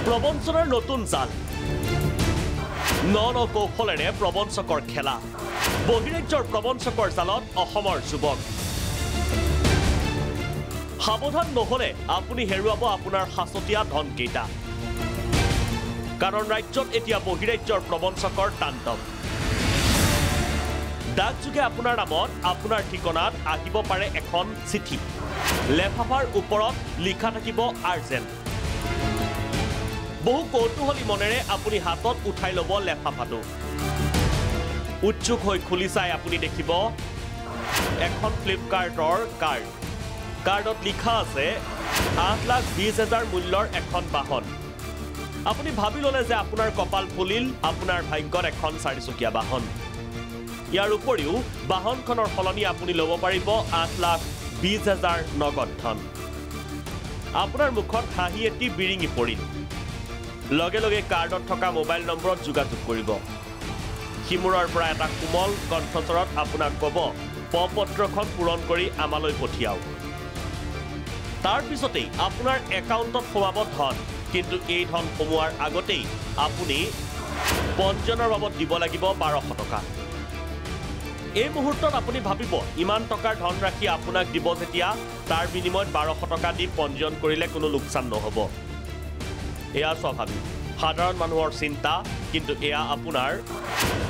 প্ৰবঞ্চনাৰ নতুন জাল কৌশলেৰে প্ৰবঞ্চকৰ খেলা বহিৰাজ্যৰ প্ৰবঞ্চকৰ জালত অসমৰ যুৱক সাৱধান নহলে আপুনি হেৰুৱাব আপোনাৰ সাঁচতীয়া ধনকেইটা কাৰণ ৰাজ্যত এতিয়া বহিৰাজ্যৰ প্ৰবঞ্চকৰ তাণ্ডৱ ডাকযোগে আপোনাৰ নামত আপোনাৰ ঠিকনাত আহিব পাৰে এখন চিঠি লেফাফাৰ ওপৰত লিখা থাকিব আৰ্জেণ্ট বহু কৌতূহলী মনেৰে আপুনি হাতত উঠাই ল'ব লেফাফাটো উৎসুক হৈ খুলি চাই আপুনি দেখিব এখন ফ্লিপকাৰ্টৰ কাৰ্ডত লিখা আছে 8,20,000 মূল্যৰ এখন বাহন আপুনি ভাবি ল'লে যে আপোনাৰ কপাল ফুলিল আপোনাৰ ভাগ্যত এখন 4চকীয়া বাহন ইয়াৰ উপৰিও বাহনখনৰ সলনি আপুনি ল'ব পাৰিব 8,20,000 নগদ ধন আপোনাৰ মুখত হাঁহি এটি বিৰিঙি পৰিল লগে লগে কাৰ্ডত থকা মোবাইল নম্বৰত যোগাযোগ কৰিব সিমূৰৰ পৰা এটা কোমল কণ্ঠস্বৰত আপোনাক ক'ব পত্ৰখন পূৰণ কৰি আমালৈ পঠিয়াওক তাৰ পিছতেই আপোনাৰ একাউণ্টত সোমাব ধন কিন্তু এই ধন সোমোৱাৰ আগতেই আপুনি পঞ্জীয়নৰ বাবদ দিব লাগিব 1200 টকা এই মুহূৰ্তত আপুনি ভাবিব ইমান টকাৰ ধন ৰাখি আপোনাক দিব যেতিয়া তাৰ বিনিময়ত 1200 টকা দি পঞ্জীয়ন কৰিলে কোনো লোকচান নহ'ব এয়া স্বাভাৱিক সাধাৰণ মানুহৰ চিন্তা কিন্তু এয়া আপোনাৰ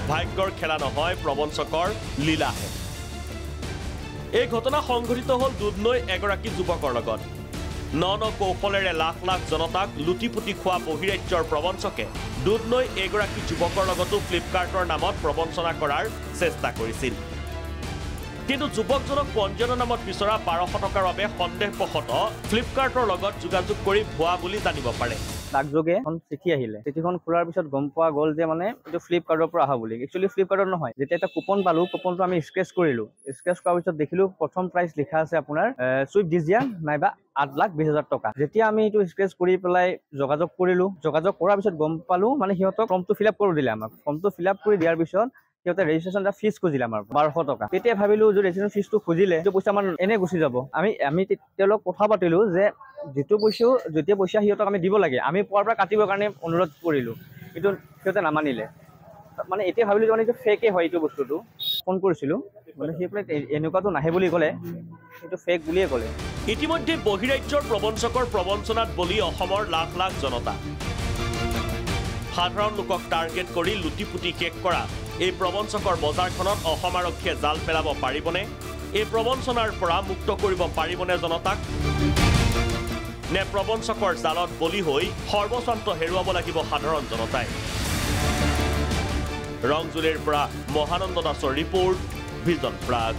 ভাগ্যৰ খেলা নহয় প্ৰবঞ্চকৰ লীলাহে এই ঘটনা সংঘটিত হ'ল দুধনৈ এগৰাকী যুৱকৰ লগত কৌশলেৰে লাখ লাখ জনতাক লুটিপুটি খোৱা বহিৰাজ্যৰ প্ৰবঞ্চকে দুধনৈ এগৰাকী যুৱকৰ লগতো ফ্লিপকাৰ্টৰ নামত প্ৰবঞ্চনা কৰাৰ চেষ্টা কৰিছিল কিন্তু যুৱকজনক পঞ্জীয়নৰ নামত বিচৰা 1200 টকাৰ বাবে সন্দেহবশতঃ ফ্লিপকাৰ্টৰ লগত যোগাযোগ কৰি ভুৱা বুলি জানিব পাৰে ডাকযোগে এখন চিঠি আহিলে চিঠিখন খোলাৰ পিছত গম পোৱা গ'ল যে মানে এইটো ফ্লিপকাৰ্টৰ পৰা অহা বুলি একচুৱেলি ফ্লিপকাৰ্টৰ নহয় যেতিয়া এটা কুপন পালো কুপনটো আমি স্ক্ৰেচ কৰিলো স্ক্ৰেচ কৰাৰ পিছত দেখিলো প্ৰথম প্ৰাইচ লিখা আছে আপোনাৰ সুইফ্ট ডিজায়াৰ নাইবা 8,20,000 টকা যেতিয়া আমি এইটো স্ক্ৰেচ কৰি পেলাই যোগাযোগ কৰিলো যোগাযোগ কৰাৰ পিছত গম পালো মানে সিহঁতক ফৰ্মটো ফিল আপ কৰি দিলে আমাক ফৰ্মটো ফিল আপ কৰি দিয়াৰ পিছত সিহঁতে ৰেজিষ্ট্ৰেশ্যন এটা ফিজ খুজিলে আমাৰ 1200 টকা তেতিয়া ভাবিলো যে ৰেজিষ্ট্ৰেশ্যন ফিজটো খুজিলে সেইটো পইচা আমাৰ এনে গুচি যাব আমি তেওঁলোকক কথা পাতিলো যে যেতিয়া পইচা সিহঁতক আমি দিব লাগে আমি পোৱাৰ পৰা কাটিবৰ কাৰণে অনুৰোধ কৰিলো কিন্তু সিহঁতে নামানিলে মানে এতিয়া ভাবিলো যে মানে এইটো ফেকে হয় এইটো বস্তুটো ফোন কৰিছিলো মানে সেইবিলাক এনেকুৱাটো নাহে বুলি ক'লে এইটো ফেক বুলিয়ে ক'লে ইতিমধ্যে বহিৰাজ্যৰ প্ৰবঞ্চকৰ প্ৰবঞ্চনাত বলি অসমৰ লাখ লাখ জনতা সাধাৰণ লোকক টাৰ্গেট কৰি লুটিপুটি শেষ কৰা এই প্ৰবঞ্চকৰ বজাৰখনত অসম আৰক্ষীয়ে জাল পেলাব পাৰিবনে এই প্ৰবঞ্চনাৰ পৰা মুক্ত কৰিব পাৰিবনে জনতাক নে প্ৰবঞ্চকৰ জালত বলি হৈ সৰ্বস্বান্ত হেৰুৱাব লাগিব সাধাৰণ জনতাই ৰংজুলিৰ পৰা মহানন্দ দাসৰ ৰিপৰ্ট ভিজন প্ৰাগ